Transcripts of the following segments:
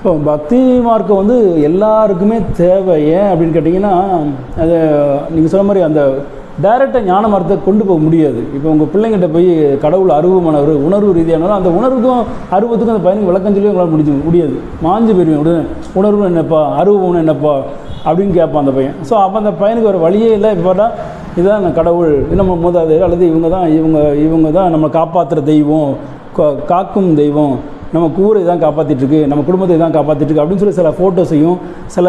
இப்போ பக்தி மார்க்கம் வந்து எல்லாருக்குமே தேவை. ஏன் அப்படின்னு கேட்டிங்கன்னா, அதை நீங்கள் சொன்ன மாதிரி அந்த டைரெக்டாக ஞான மார்க்கத்தை கொண்டு போக முடியாது. இப்போ உங்கள் பிள்ளைங்கிட்ட போய் கடவுள் அருவமானவர், உணர்வு ரீதியானாலும் அந்த உணர்வுக்கும் அருவத்துக்கும் அந்த பையனுக்கு விளக்கம் சொல்லி உங்களால் முடியாது. மாஞ்சு போயிருவேன் உடனே. உணர்வு என்னப்பா, அருவம் என்னப்பா அப்படின்னு கேட்பான் அந்த பையன். ஸோ அப்போ அந்த பையனுக்கு ஒரு வழியே இல்லை. இப்போட்டா இதுதான் கடவுள், நம்ம மூதாதையர் அல்லது இவங்க தான் நம்மளை காப்பாற்றுற தெய்வம், காக்கும் தெய்வம், நம்ம கூரை தான் காப்பாற்றிட்டுருக்கு, நம்ம குடும்பத்தை தான் காப்பாற்றிட்டுருக்கு அப்படின்னு சொல்லி சில ஃபோட்டோஸையும் சில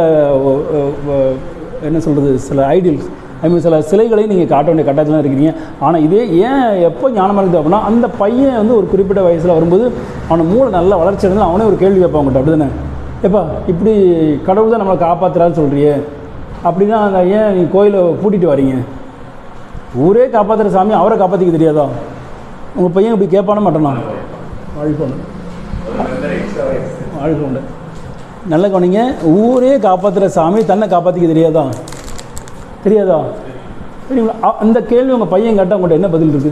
என்ன சொல்கிறது, சில ஐடியல்ஸ், சில சிலைகளையும் நீங்கள் காட்ட வேண்டிய கட்டாயத்தில் இருக்கிறீங்க. ஆனால் இதே ஏன் எப்போ ஞானமாக இருக்குது அப்படின்னா, அந்த பையன் வந்து ஒரு குறிப்பிட்ட வயசில் வரும்போது அவனை மூளை நல்லா வளர்ச்சி அடைந்தால் அவனே ஒரு கேள்வி கேட்பான் அவங்ககிட்ட. அப்படி தானே, எப்பா இப்படி கடவுள் தான் நம்மளை காப்பாற்றுறான்னு சொல்கிறியே, அப்படின்னா அந்த ஏன் நீ கோயிலை பூட்டிட்டு வரீங்க? ஊரே காப்பாற்றுற சாமி அவரை காப்பாற்றிக்க தெரியாதா? உங்கள் பையன் இப்படி கேட்பான மாட்டேனா? வாழ்க்கை உண்டு. நல்ல கவனிங்க, ஊரே காப்பாற்றுற சாமி தன்னை காப்பாற்றிக்க தெரியாதா? தெரியாதா? சரிங்களா? அந்த கேள்வி உங்கள் பையன் கேட்டால் உங்கள்கிட்ட என்ன பதில் இருக்குது?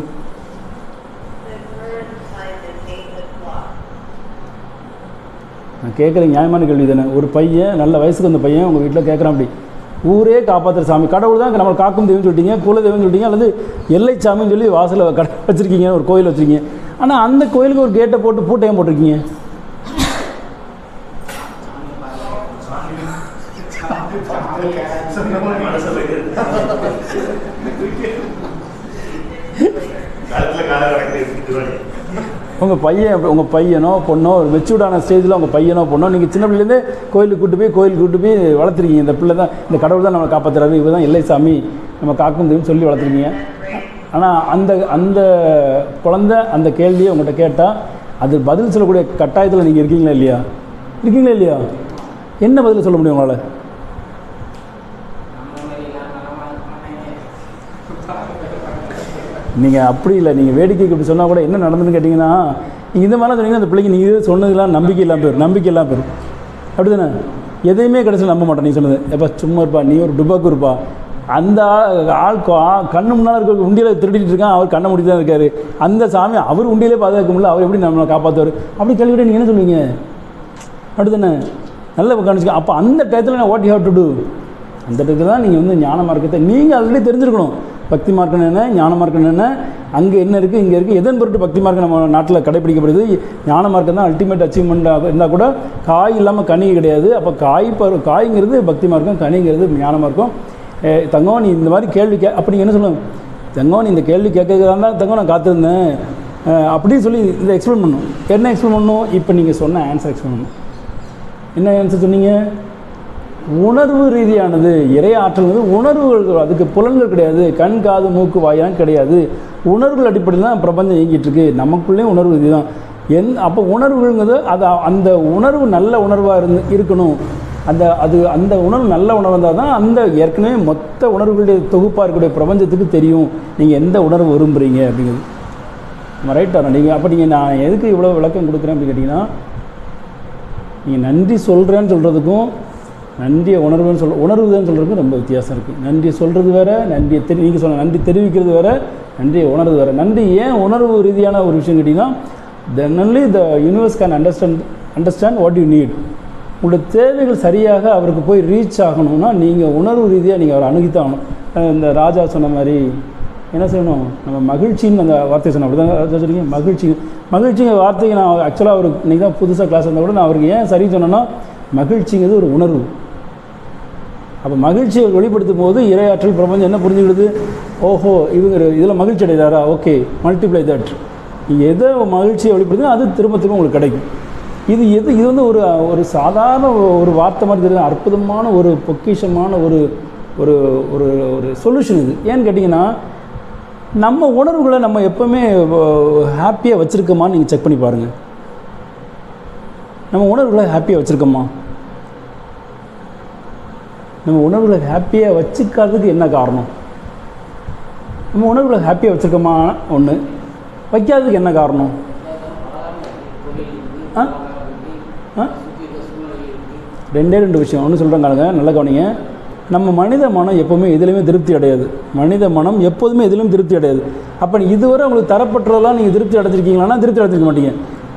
நான் கேட்குற நியாயமான கேள்வி தானே. ஒரு பையன் நல்ல வயசுக்கு வந்த பையன் உங்கள் வீட்டில் கேட்குறான், அப்படி ஊரே காப்பாற்றுற சாமி கடவுள் தான் நம்மளை காக்கும் தெய்வம் சொல்லிட்டீங்க, குல தெய்வம் சொல்லிட்டீங்க, அல்லது எல்லை சாமின்னு சொல்லி வாசலில் கடை வச்சுருக்கீங்க, ஒரு கோயில் வச்சுருக்கீங்க. ஆனால் அந்த கோயிலுக்கு ஒரு கேட்டை போட்டு பூட்டையும் போட்டிருக்கீங்க. உங்கள் பையனோ பொண்ணோ ஒரு மெச்சூர்டான ஸ்டேஜில் உங்கள் பையனோ பொண்ணோ நீங்கள் சின்ன பிள்ளைலேருந்தே கோயிலுக்கு கூட்டு போய் வளர்த்துருக்கீங்க. இந்த பிள்ளை தான், இந்த கடவுள் தான் நம்ம காப்பாற்றுறாரு, இவர் தான் எல்லை சாமி, நம்ம காக்கும் தெய்வம் சொல்லி வளர்த்துருக்கீங்க. ஆனால் அந்த குழந்தை அந்த கேள்வியை உங்கள்கிட்ட கேட்டால் அது பதில் சொல்லக்கூடிய கட்டாயத்தில் நீங்கள் இருக்கீங்களா இல்லையா? என்ன பதில் சொல்ல முடியும் உங்களால்? நீங்கள் அப்படி இல்லை, நீங்கள் வேடிக்கைக்கு இப்படி சொன்னால் கூட என்ன நடந்துன்னு கேட்டிங்கன்னா, நீங்கள் இந்த மாதிரிலாம் சொன்னீங்கன்னா அந்த பிள்ளைக்கு நீங்கள் சொன்னதுலாம் நம்பிக்கை இல்லாமல் போயிடும். அப்படி தானே? எதையுமே கடைசியில் நம்ப மாட்டேன். நீங்கள் சொன்னது எப்போ சும்மா இருப்பா, நீ ஒரு டுபாக்கு இருப்பா, அந்த ஆள் கண்ணு முன்னால் இருக்க உண்டியில் திருடிட்டு இருக்கான், அவர் கண்ணை மூடி தான் இருக்கார், அந்த சாமி அவர் உண்டியிலே பாதுகாக்க முடியல, அவர் எப்படி நம்மளை காப்பாற்றுவார் அப்படி கேள்விக்கிட்ட நீங்கள் என்ன சொல்லுவீங்க? அப்படி தானே? நல்ல கவனிச்சுக்க. அப்போ அந்த டயத்தில் நான் what you have to do, அந்த டயத்தில் தான் நீங்கள் வந்து ஞான மார்க்கத்தை நீங்கள் ஆல்ரெடி தெரிஞ்சிருக்கணும். பக்தி மார்க்கம் என்ன, ஞான மார்க்கம் என்ன, அங்கே என்ன இருக்குது, இங்கே இருக்குது, எதன் பொருட்டு பக்தி மார்க்கம் நம்ம நாட்டில் கடைப்பிடிக்கப்படுது. ஞான மார்க்கம் தான் அல்டிமேட் அச்சீவ்மெண்ட்டாக இருந்தால் கூட காய் இல்லாமல் கனி கிடையாது. அப்போ காய்ங்கிறது பக்தி மார்க்கம், கனிங்கிறது ஞான மார்க்கம். தங்கம் நீ இந்த மாதிரி கேள்வி அப்போ நீங்கள் என்ன சொல்லுங்கள், தங்கம் நீ இந்த கேள்வி கேட்கறதா தங்கம் நான் காத்திருந்தேன் அப்படின்னு சொல்லி இதை எக்ஸ்பிளைன் பண்ணணும். என்ன எக்ஸ்பிளைன் பண்ணணும்? இப்போ நீங்கள் சொன்ன ஆன்சர் எக்ஸ்பிளைன் பண்ணணும். என்ன ஆன்சர் சொன்னீங்க? உணர்வு ரீதியானது, இறை ஆற்றல்ங்கிறது உணர்வுகள், அதுக்கு புலன்கள் கிடையாது, கண் காது மூக்கு வாயான் கிடையாது. உணர்வுகள் அடிப்படையில் தான் பிரபஞ்சம் இயங்கிட்டு இருக்கு. நமக்குள்ளேயும் உணர்வு இதுதான். அப்போ உணர்வுங்கிறது அது அந்த உணர்வு நல்ல உணர்வாக இருக்கணும். அந்த உணர்வு நல்ல உணர்வு இருந்தால் தான் அந்த ஏற்கனவே மொத்த உணர்வுகளுடைய தொகுப்பாக இருக்கக்கூடிய பிரபஞ்சத்துக்கு தெரியும் நீங்கள் எந்த உணர்வு விரும்புகிறீங்க அப்படிங்கிறது. நம்ம ரைட்டாக நீங்கள் அப்போ நீங்கள் நான் எதுக்கு இவ்வளோ விளக்கம் கொடுக்குறேன் அப்படின்னு கேட்டிங்கன்னா, நீங்கள் நன்றி சொல்கிறேன்னு சொல்கிறதுக்கும் நன்றியை உணர்வுதான் சொல்கிறதுக்கும் ரொம்ப வித்தியாசம் இருக்குது. நன்றி சொல்கிறது வேறு, நன்றியை நீங்கள் சொல்ல நன்றி தெரிவிக்கிறது வேறு, நன்றியை உணர்வது வேறு. நன்றி ஏன் உணர்வு ரீதியான ஒரு விஷயம் கேட்டிங்கன்னா, then only the universe can understand what you need. உங்களோட தேவைகள் சரியாக அவருக்கு போய் ரீச் ஆகணும்னா நீங்கள் உணர்வு ரீதியாக நீங்கள் அவரை அணுகித்தாகணும். இந்த ராஜா சொன்ன மாதிரி என்ன செய்யணும், நம்ம மகிழ்ச்சின்னு அந்த வார்த்தையை சொன்ன அப்படி தான் ராஜா சொன்னீங்க. மகிழ்ச்சிங்கிற வார்த்தைக்கு நான் ஆக்சுவலாக அவருக்கு இன்றைக்கி தான் புதுசாக கிளாஸ் வந்தால் கூட நான் அவருக்கு ஏன் சரி சொன்னேன்னா, மகிழ்ச்சிங்கிறது ஒரு உணர்வு. அப்போ மகிழ்ச்சியை வெளிப்படுத்தும் போது இறையாற்றல் பிரபஞ்சம் என்ன புரிஞ்சுக்கிடுது, ஓஹோ இவங்க இதில் மகிழ்ச்சி அடைதாரா, ஓகே மல்டிப்ளை தட். நீங்கள் எதை மகிழ்ச்சியை வெளிப்படுத்துனா அது திரும்ப உங்களுக்கு கிடைக்கும். இது வந்து ஒரு சாதாரண ஒரு வார்த்தை மாதிரி தெரியுது, அற்புதமான ஒரு பொக்கிஷமான ஒரு ஒரு ஒரு ஒரு சொல்யூஷன் இது. ஏன்னு கேட்டிங்கன்னா, நம்ம உணர்வுகளை நம்ம எப்போவுமே ஹாப்பியாக வச்சுருக்கோமான்னு நீங்கள் செக் பண்ணி பாருங்கள். நம்ம உணர்வுகளை ஹாப்பியாக வச்சுருக்கோமா? நம்ம உணர்வுகளை ஹாப்பியாக வச்சுக்காததுக்கு என்ன காரணம்? நம்ம உணர்வுகளை ஹாப்பியாக வச்சுருக்கோமா ஒன்று, வைக்காததுக்கு என்ன காரணம்? ரெண்டு விஷயம். ஒன்று சொல்கிறேங்க, நல்ல கவனிங்க. நம்ம மனித மனம் எப்போவுமே எதுலையுமே திருப்தி அடையாது. மனித மனம் எப்போதுமே எதுலையும் திருப்தி அடையாது. அப்போ இதுவரை உங்களுக்கு தரப்பட்டதெல்லாம் நீங்கள் திருப்தி அடைஞ்சிருக்கீங்களான்னா திருப்தி அடைஞ்சிருக்க மாட்டீங்க.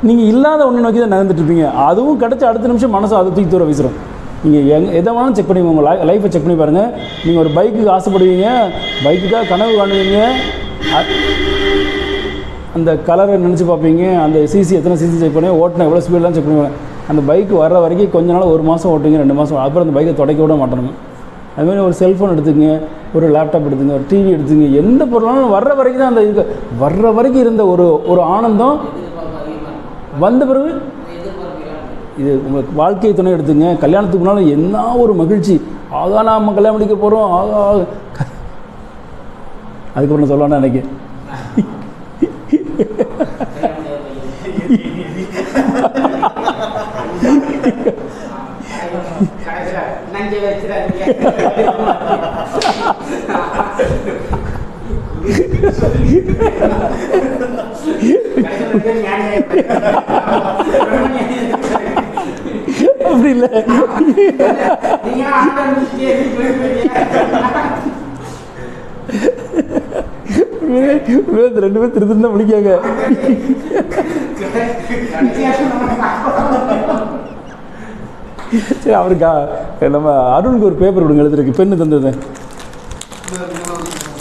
நீங்கள் இல்லாத ஒன்று நோக்கி தான் நடந்துட்டுருப்பீங்க. அதுவும் கிடச்ச அடுத்த நிமிஷம் மனசை அதை தூக்கி தூர வீசுகிறோம். நீங்கள் எதை வேணாலும் செக் பண்ணி உங்கள் லைஃப்பை செக் பண்ணி பாருங்கள். நீங்கள் ஒரு பைக்குக்கு ஆசைப்படுவீங்க, பைக்குக்காக கனவு காணுவீங்க, அந்த கலரை நினச்சி பார்ப்பீங்க, அந்த சிசி எத்தனை சிசி செக் பண்ணி ஓட்டினா எவ்வளோ ஸ்பீடெலாம் செக் பண்ணுவேன். அந்த பைக்கு வர்ற வரைக்கும் கொஞ்ச நாள் 1 மாதம் ஓட்டுங்க, 2 மாதம், அப்புறம் அந்த பைக்கை தொடக்க விட மாட்டோங்க. அதுமாதிரி ஒரு செல்ஃபோன் எடுத்துங்க, ஒரு லேப்டாப் எடுத்துங்க, ஒரு டிவி எடுத்துங்க, எந்த பொருளாலும் வர்ற வரைக்கும் தான் அந்த வர்ற வரைக்கும் இருந்த ஒரு ஆனந்தம் வந்த பிறகு இது உங்களுக்கு வாழ்க்கை துணை எடுத்துங்க. கல்யாணத்துக்கு முன்னால் என்ன ஒரு மகிழ்ச்சி, ஆகா நாம் கல்யாணம் முடிக்க போகிறோம், ஆகா அதுக்கப்புறம் சொல்லணும்னு நினைக்கிறேன். அப்படி இல்லை, 2 பேர் திருத்தம் முடிக்காங்க. சரி, அவருக்கா நம்ம அருணுக்கு ஒரு பேப்பர் கொடுங்க, எழுதுறதுக்கு பெண்ணு தந்தது.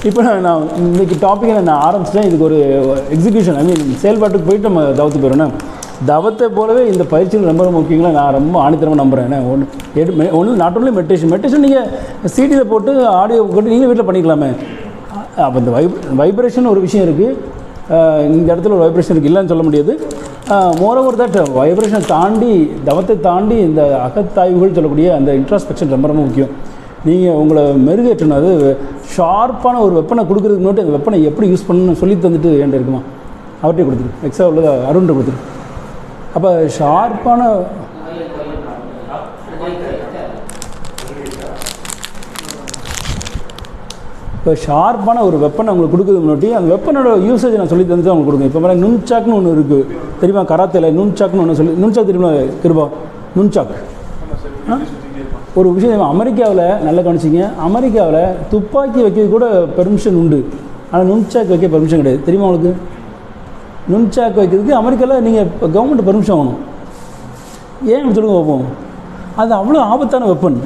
இப்போ நான் இன்றைக்கி டாப்பிக்கை நான் ஆரம்பிச்சிட்டேன். இதுக்கு ஒரு எக்ஸிக்யூஷன், செயல்பாட்டுக்கு போயிட்டு நம்ம தவத்து போயிடணும். தவத்தை போலவே இந்த பயிற்சிகள் ரொம்ப முக்கியங்களா நான் ரொம்ப ஆணித்தரமாக நம்புகிறேன். ஏன்னா ஒன்று நாட் ஓன்லி மெடிடேஷன் நீங்கள் சிடியில் போட்டு ஆடியோ போட்டு நீங்கள் வீட்டில் பண்ணிக்கலாமே. அப்போ இந்த வைப்ரேஷன் ஒரு விஷயம் இருக்குது, இந்த இடத்துல ஒரு வைப்ரேஷன் இருக்குது, இல்லைன்னு சொல்ல முடியாது. மோரோவர் தட் வைப்ரேஷனை தாண்டி, தவத்தை தாண்டி இந்த அகத்தாய்வுகள் சொல்லக்கூடிய அந்த இன்ட்ராஸ்பெக்ஷன் ரொம்ப ரொம்ப முக்கியம். நீங்கள் உங்களை மெருகேற்றணும். அது ஷார்ப்பான ஒரு வெப்பனை கொடுக்குறதுக்கு முன்னாடி அந்த வெப்பனை எப்படி யூஸ் பண்ணணும்னு சொல்லி தந்துட்டு என்கிட்ட இருக்குமா, அவர்கிட்ட கொடுத்துரு, எக்ஸ்ட்ரா உள்ளதை அருண்கிட்ட கொடுத்துரு. அப்போ ஷார்ப்பான ஒரு வெப்பனை உங்களுக்கு கொடுக்குறதுக்கு முன்னாடி அந்த வெப்பனோட யூசேஜ் நான் சொல்லி தந்துட்டு அவங்களுக்கு கொடுங்க. இப்போ மாதிரி நுண்சாக்னு ஒன்று இருக்குது தெரியுமா, கராத்தேல நுண்சாக்னு ஒன்று சொல்லி, நுண்சாக் தெரியுமா கிருபா, நுண்சாக் ஒரு விஷயம். அமெரிக்காவில் நல்லா கவனிச்சிங்க, அமெரிக்காவில் துப்பாக்கி வைக்கிறது கூட பெர்மிஷன் உண்டு, ஆனால் நுண்சாக் வைக்க பெர்மிஷன் கிடையாது. தெரியுமா உங்களுக்கு? நுண்சாக் வைக்கிறதுக்கு அமெரிக்காவில் நீங்கள் கவர்மெண்ட் பெர்மிஷன் வாங்கணும். ஏன் அப்படி சொல்லுங்க வைப்போம், அது அவ்வளோ ஆபத்தான வெப்பன்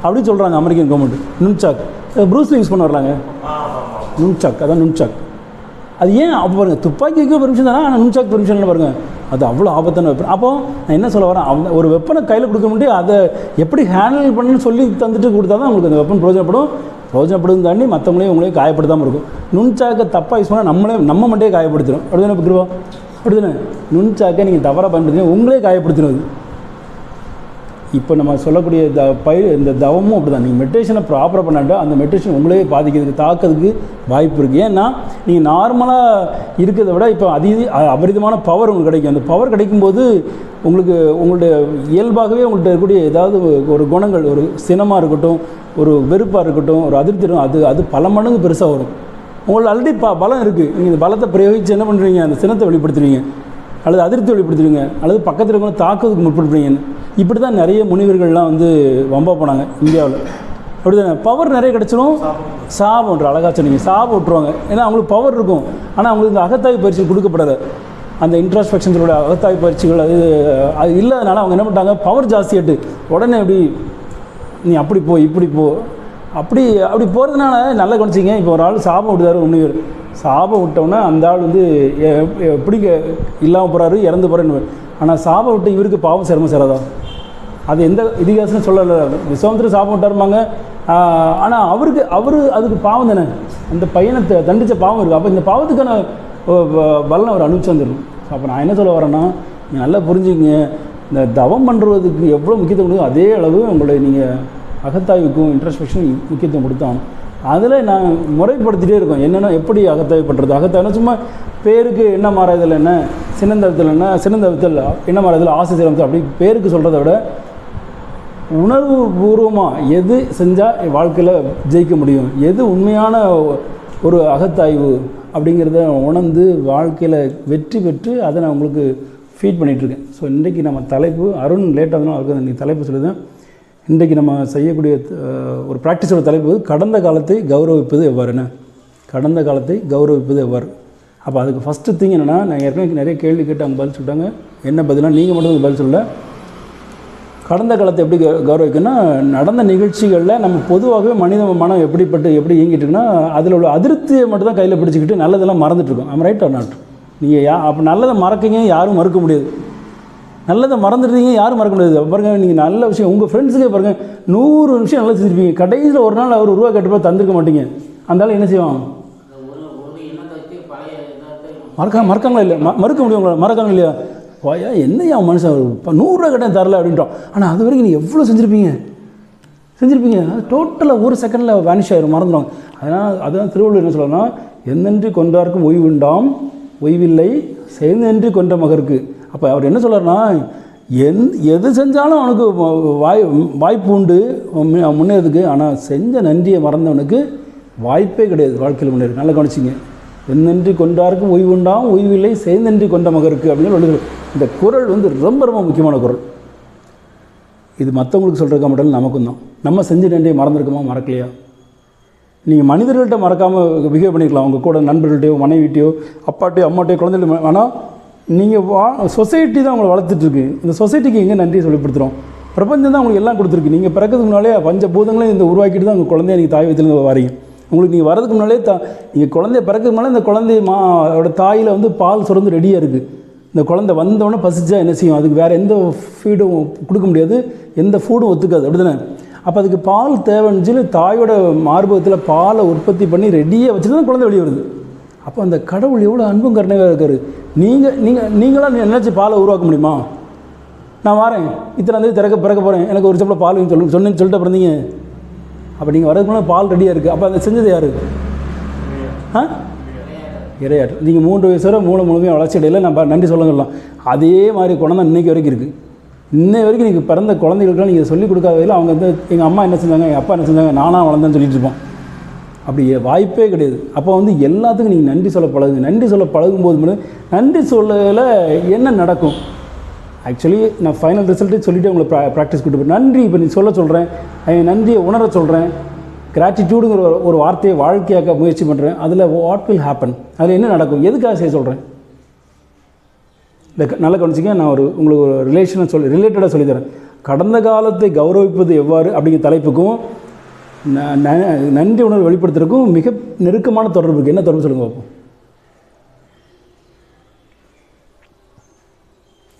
அப்படின்னு சொல்கிறாங்க அமெரிக்கன் கவர்மெண்ட். நுண்சாக் ப்ரூஸ்ல யூஸ் பண்ண வரலாங்க, நுண்சாக், அதான் நுண்சாக். அது ஏன் அப்போ பாருங்கள், துப்பாக்கி வைக்க பெர்மிஷன் தானே, ஆனால் நுண்சாக் பெர்மிஷன் பாருங்கள், அது அவ்வளோ ஆபத்தான வெப்பன். அப்போது நான் என்ன சொல்ல வரேன், ஒரு வெப்பனை கையில் கொடுக்க முடியும், அதை எப்படி ஹேண்டில் பண்ணணும்னு சொல்லி தந்துட்டு கொடுத்தா தான் உங்களுக்கு அந்த வெப்பன் பிரயோஜனப்படும் தாண்டி மற்றவங்களையும் உங்களையும் காயப்படுத்தாமல் இருக்கும். நுண்சாக்கை தப்பாக யூஸ் பண்ணால் நம்ம மட்டும் காயப்படுத்திடும். அப்படி தானே பிரிவா, அப்படி தானே நுண்சாக்கை நீங்கள் தவறாக பயன்படுத்தினா உங்களே காயப்படுத்தினது. இப்போ நம்ம சொல்லக்கூடிய இந்த தவமும் அப்படி தான். நீங்கள் மெடிடேஷனை ப்ராப்பராக பண்ணாட்டா அந்த மெடிடேஷன் உங்களே பாதிக்கிறதுக்கு தாக்கிறதுக்கு வாய்ப்பு இருக்குது. ஏன்னா நீங்கள் நார்மலாக இருக்கிறத விட இப்போ அபரிதமான பவர் உங்களுக்கு கிடைக்கும். அந்த பவர் கிடைக்கும்போது உங்களுக்கு உங்களுடைய இயல்பாகவே உங்கள்கிட்ட இருக்கக்கூடிய ஏதாவது ஒரு குணங்கள், ஒரு சினமாக இருக்கட்டும், ஒரு வெறுப்பாக இருக்கட்டும், ஒரு அதிருப்தி, அது பல மடங்கு பெருசாக வரும். உங்களுக்கு ஆல்ரெடி பலம் இருக்குது, நீங்கள் இந்த பலத்தை பிரயோகித்து என்ன பண்ணுறீங்க, அந்த சினத்தை வெளிப்படுத்துவீங்க, அல்லது அதிருப்தி வெளிப்படுத்துவீங்க, அல்லது பக்கத்தில் இருக்கவங்க தாக்குறதுக்கு முற்படுத்துவீங்க. இப்படி தான் நிறைய முனிவர்கள்லாம் வந்து வம்பா போனாங்க இந்தியாவில். அப்படி தானே பவர் நிறைய கிடச்சிடும், சாபம் விட்ரு, அழகாக சொன்னீங்க, சாபம் விட்டுருவாங்க. ஏன்னா அவங்களுக்கு பவர் இருக்கும், ஆனால் அவங்களுக்கு இந்த அகத்தாய்வு பயிற்சிகள் கொடுக்கப்படாது. அந்த இன்ட்ராஸ்பெக்ஷன்ஸோட அகத்தாய்வு பயிற்சிகள் அது இல்லாதனால அவங்க என்ன பண்ணிட்டாங்க, பவர் ஜாஸ்தியாட்டு உடனே எப்படி நீ அப்படி போ இப்படி போ, அப்படி போகிறதுனால நல்லா கவனிச்சிங்க. இப்போ ஒரு ஆள் சாபம் விட்டுதாரு, முனிவர் சாபம் விட்டோன்னா அந்த ஆள் வந்து எப்படி இல்லாமல் போகிறாரு, இறந்து போகிறாரு. ஆனால் சாபம் விட்டு இவருக்கு பாவம் சிரமம் சேராதா? அது எந்த இதிகாசம் சொல்லலை. விஸ்வாமித்திரர் சாபம் விட்டாருமாங்க, ஆனால் அதுக்கு பாவம் தானே, அந்த பையனை தண்டித்த பாவம் இருக்குது. அப்போ இந்த பாவத்துக்கான பலனை அவர் அனுப்பிச்சு வந்துடணும். அப்போ நான் என்ன சொல்ல வரேன்னா, நீங்கள் நல்லா புரிஞ்சுங்க, இந்த தவம் பண்ணுறதுக்கு எவ்வளோ முக்கியத்துவம் கொடுக்கும் அதே அளவு உங்களுடைய நீங்கள் அகத்தாய்வுக்கும் இன்ட்ராஸ்பெக்ஷன் முக்கியத்துவம் கொடுத்தாகணும். அதில் நான் முறைப்படுத்திகிட்டே இருக்கோம். என்னென்னா எப்படி அகத்தாய்வு பண்ணுறது, அகத்தாய்வு சும்மா பேருக்கு என்ன மாறாதல், என்ன சின்னந்தவத்தில், என்ன சின்னந்தவத்தில் என்ன மாறாதல், ஆசை சிரமத்தில் அப்படி பேருக்கு சொல்கிறத விட உணர்வு பூர்வமாக எது செஞ்சால் வாழ்க்கையில் ஜெயிக்க முடியும், எது உண்மையான ஒரு அகத்தாய்வு அப்படிங்கிறத உணர்ந்து வாழ்க்கையில் வெற்றி பெற்று அதை நான் உங்களுக்கு ஃபீட் பண்ணிகிட்ருக்கேன். ஸோ இன்றைக்கி நம்ம தலைப்பு, அருண் லேட்டாக தான் அவருக்கு இன்றைக்கி தலைப்பு சொல்லுதேன். இன்றைக்கி நம்ம செய்யக்கூடிய ஒரு ப்ராக்டிஸோட தலைப்பு கடந்த காலத்தை கௌரவிப்பது எவ்வாறுன்னு. கடந்த காலத்தை கௌரவிப்பது எவ்வாறு, அப்போ அதுக்கு ஃபஸ்ட்டு திங் என்னென்னா, நான் ஏற்கனவே நிறைய கேள்வி கேட்டு அவங்க பதில் சொல்லிட்டாங்க. என்ன பதிலாக நீங்கள் மட்டும் பதில் சொல்ல. கடந்த காலத்தை எப்படி கௌரவிக்கணும்னா, நடந்த நிகழ்ச்சிகளில் நம்ம பொதுவாகவே மனித மனம் எப்படி இயங்கிட்டு இருக்குன்னா, அதில் உள்ள அதிருப்தியை மட்டும் தான் கையில் பிடிச்சிக்கிட்டு நல்லதெல்லாம் மறந்துட்டுருக்கோம். நம்ம ரைட் ஆர் நாட்? நீங்கள் அப்போ நல்லதை மறக்கீங்க, யாரும் மறுக்க முடியாது. நல்லதை மறந்துடுறீங்க, யாரும் மறக்க முடியாது. பாருங்கள், நீங்கள் நல்ல விஷயம் உங்கள் ஃப்ரெண்ட்ஸுக்கே பாருங்கள், 100 நிமிஷம் நல்லா செஞ்சுருப்பீங்க, கடைசியில் ஒரு நாள் அவர் ரூபா கட்டுப்பா தந்திருக்க மாட்டீங்க. அந்தாலும் என்ன செய்வாங்க? மறக்காங்களா இல்லை? மறுக்க முடியும், மறக்காங்க இல்லையா? வாயா என்னையா மனுஷன் 100 ரூபா கட்ட தரல அப்படின்றோம். ஆனால் அது வரைக்கும் நீங்கள் எவ்வளோ செஞ்சுருப்பீங்க. அது டோட்டலாக ஒரு செகண்டில் வேனிஷ் ஆகிடும், மறந்துடுவாங்க. அதுதான் திருவள்ளுவர் என்ன சொல்லணும்னா, எந்தென்றி கொன்றார்க்கும் ஓய்வுண்டாம், ஓய்வில்லை சேர்ந்தென்றி கொன்ற மகருக்கு. அப்போ அவர் என்ன சொல்கிறாருன்னா, எது செஞ்சாலும் அவனுக்கு வாய்ப்பு உண்டு முன்னேறதுக்கு. ஆனால் செஞ்ச நன்றியை மறந்தவனுக்கு வாய்ப்பே கிடையாது வாழ்க்கையில் முன்னேறு. நல்லா கவனிச்சிங்க. எந்தென்றி கொன்றார்க்கும் ஓய்வுண்டாம், ஓய்வில்லை சேர்ந்தென்றி கொண்ட மகருக்கு அப்படின்னு சொல்லுது. இந்த குறள் ரொம்ப ரொம்ப முக்கியமான குறள். இது மற்றவங்களுக்கு சொல்கிறதுக்கா மட்டும் நமக்கும் தான். நம்ம செஞ்ச நன்றியை மறந்துருக்கோமா, மறக்கலையா? நீங்கள் மனிதர்கள்ட்ட மறக்காமல் பிஹேவ் பண்ணிக்கலாம், உங்கள் கூட நண்பர்கள்ட்டையோ மனைவிட்டையோ அப்பாட்டையோ அம்மாட்டையோ குழந்தைகிட்ட. ஆனால் நீங்கள் சொசைட்டி தான் உங்களை வளர்த்துட்ருக்கு. இந்த சொசைட்டிக்கு எங்கே நன்றியை சொல்லிப்படுத்துகிறோம்? பிரபஞ்சம் தான் உங்களுக்கு எல்லாம் கொடுத்துருக்கு. நீங்கள் பிறக்கிறதுக்கு முன்னாலே பஞ்சபூதங்களையும் இந்த உருவாக்கிட்டு தான் உங்கள் குழந்தைய நீங்கள் தாய் வயசுலேருந்து வரீங்க. உங்களுக்கு நீங்கள் வரதுக்கு முன்னாலே நீங்கள் குழந்தைய பிறக்கிறதுக்கு முன்னாலே இந்த குழந்தை அதோட தாயில் பால் சுரந்து ரெடியாக இருக்குது. இந்த குழந்தை வந்தோடனே பசிச்சா என்ன செய்யும்? அதுக்கு வேறு எந்த ஃபீடும் கொடுக்க முடியாது, எந்த ஃபுட்டும் ஒத்துக்காது, அப்படி தானே? அப்போ அதுக்கு பால் தேவைன்னு சொல்லி தாயோட மார்பகத்தில் பாலை உற்பத்தி பண்ணி ரெடியாக வச்சுட்டு தான் குழந்தை வெளியே வருது. அப்போ அந்த கடவுள் எவ்வளோ அன்பும் கருணையாக இருக்கார். நீங்களாக நினச்சி பாலை உருவாக்க முடியுமா? நான் வரேன், இத்தனை பிறக்க போகிறேன், எனக்கு ஒரு சப்பளை பால் சொன்னேன்னு சொல்லிட்டு பிறந்தீங்க. அப்போ நீங்கள் வரதுக்கு முன்னாடி பால் ரெடியாக இருக்குது. அப்போ அதை செஞ்சது யார்? இறையாட்டு. நீங்கள் 3 வயசு வரை முழுமையாக வளர்ச்சி இடையில நம்ம நன்றி சொல்லலாம். அதே மாதிரி குணம் தான் இன்றைக்கி வரைக்கும் இருக்குது. இன்னை வரைக்கும் நீங்கள் பிறந்த குழந்தைகளுக்கெல்லாம் நீங்கள் சொல்லிக் கொடுக்காததில் அவங்க எங்கள் அம்மா என்ன செஞ்சாங்க, எங்கள் அப்பா என்ன செஞ்சாங்க, நானாக வளர்ந்தேன்னு சொல்லிட்டு இருப்போம். அப்படி வாய்ப்பே கிடையாது. அப்போ எல்லாத்துக்கும் நீங்கள் நன்றி சொல்ல பழகுங்க. நன்றி சொல்ல பழகும்போது மட்டும் நன்றி சொல்லல என்ன நடக்கும்? ஆக்சுவலி நான் ஃபைனல் ரிசல்ட்டே சொல்லிவிட்டு உங்களை ப்ராக்டிஸ் கொடுத்து போய் நன்றி இப்போ நீ சொல்கிறேன், நன்றியை உணர சொல்கிறேன். கிராட்டிடியூடுங்கிற ஒரு வார்த்தையை வாழ்க்கையாக்க முயற்சி பண்ணுறேன். அதில் வாட் வில் ஹேப்பன், அதில் என்ன நடக்கும், எதுக்காக செய்ய சொல்கிறேன்? நல்லா கவனிச்சிங்க. நான் உங்களுக்கு ஒரு ரிலேட்டடாக சொல்லித்தரேன். கடந்த காலத்தை கௌரவிப்பது எவ்வாறு அப்படிங்கிற தலைப்புக்கும் நன்றி உணர்வு வெளிப்படுத்துறதுக்கும் மிக நெருக்கமான தொடர்பு இருக்குது. என்ன தொடர்பு சொல்லுங்கள் பார்ப்போம்.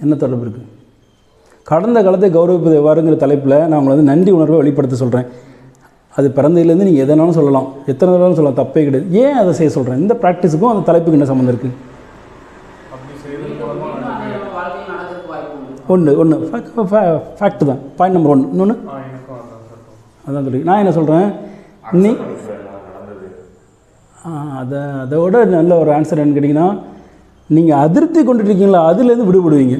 என்ன தொடர்பு இருக்குது? கடந்த காலத்தை கௌரவிப்பது எவ்வாறுங்கிற தலைப்பில் நான் உங்களை நன்றி உணர்வை வெளிப்படுத்த சொல்கிறேன். அது பிறந்ததுலேருந்து நீங்கள் எதனாலும் சொல்லலாம், எத்தனை தடவை சொல்லலாம், தப்பே கிடையாது. ஏன் அதை செய்ய சொல்கிறேன்? இந்த ப்ராக்டிஸுக்கும் அந்த தலைப்புக்கு என்ன சம்மந்தம் இருக்குது? ஒன்று ஃபேக்ட் தான். Point number 1. இன்னொன்று அதான் சொல்லி நான் என்ன சொல்கிறேன், அதோட நல்ல ஒரு ஆன்சர் என்னன்னு கேட்டிங்கன்னா, நீங்கள் அதிருப்தி கொண்டுட்டு இருக்கீங்களா, அதுலேருந்து விடுபடுவீங்க.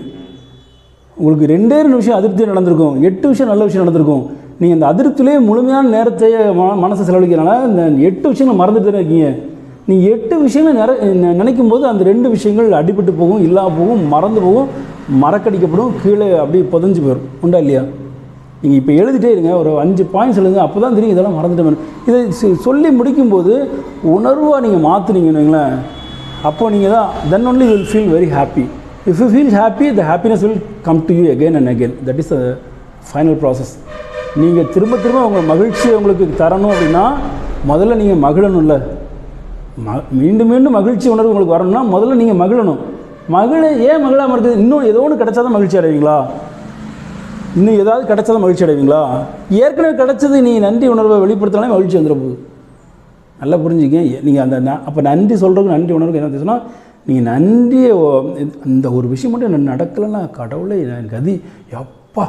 உங்களுக்கு 2 விஷயம் அதிருப்தியாக நடந்திருக்கும், 8 விஷயம் நல்ல விஷயம் நடந்திருக்கும். நீங்கள் இந்த அதிருப்தியிலே முழுமையான நேரத்தை மனசை செலவழிக்கிறனால இந்த 8 விஷயங்களை மறந்துட்டு தான் இருக்கீங்க. நீங்கள் 8 விஷயங்களை நினைக்கும் போது அந்த 2 விஷயங்கள் அடிபட்டு போகும், இல்லாமல் போகும், மறந்து போகும், மறக்கடிக்கப்படும், கீழே அப்படியே புதஞ்சு போயிடும். உண்டா இல்லையா? நீங்கள் இப்போ எழுதிட்டே இருங்க, ஒரு 5 பாயிண்ட்ஸ் எழுதுங்க, அப்போ தான் தெரியும் இதெல்லாம் மறந்துட்டேன். இதை சொல்லி முடிக்கும்போது உணர்வாக நீங்கள் மாற்றுனீங்கன்னு வைங்களேன், அப்போது நீங்கள் தான் then only you will feel very happy. If you feel happy, the happiness will come to you again and again. That is the final process. நீங்கள் திரும்ப உங்கள் மகிழ்ச்சியை உங்களுக்கு தரணும் அப்படின்னா முதல்ல நீங்கள் மகிழணும்ல. மீண்டும் மகிழ்ச்சி உணர்வு உங்களுக்கு வரணும்னா முதல்ல நீங்கள் மகிழணும். ஏன் மகிழாமல் இருக்குது? இன்னும் ஏதோ ஒன்று கிடைச்சா தான் மகிழ்ச்சி அடைவீங்களா? இன்னும் ஏதாவது கிடைச்சா தான் மகிழ்ச்சி அடைவீங்களா? ஏற்கனவே கிடைச்சது நீ நன்றி உணர்வை வெளிப்படுத்தினாலே மகிழ்ச்சி வந்துட போகுது. நல்லா புரிஞ்சுக்க. நீங்கள் அப்போ நன்றி சொல்கிறதுக்கு நன்றி உணர்வுக்கு என்ன சொன்னால், நீங்கள் நன்றியை இந்த ஒரு விஷயம் மட்டும் நடக்கலைன்னா கடவுளே எனக்கு அது எப்பா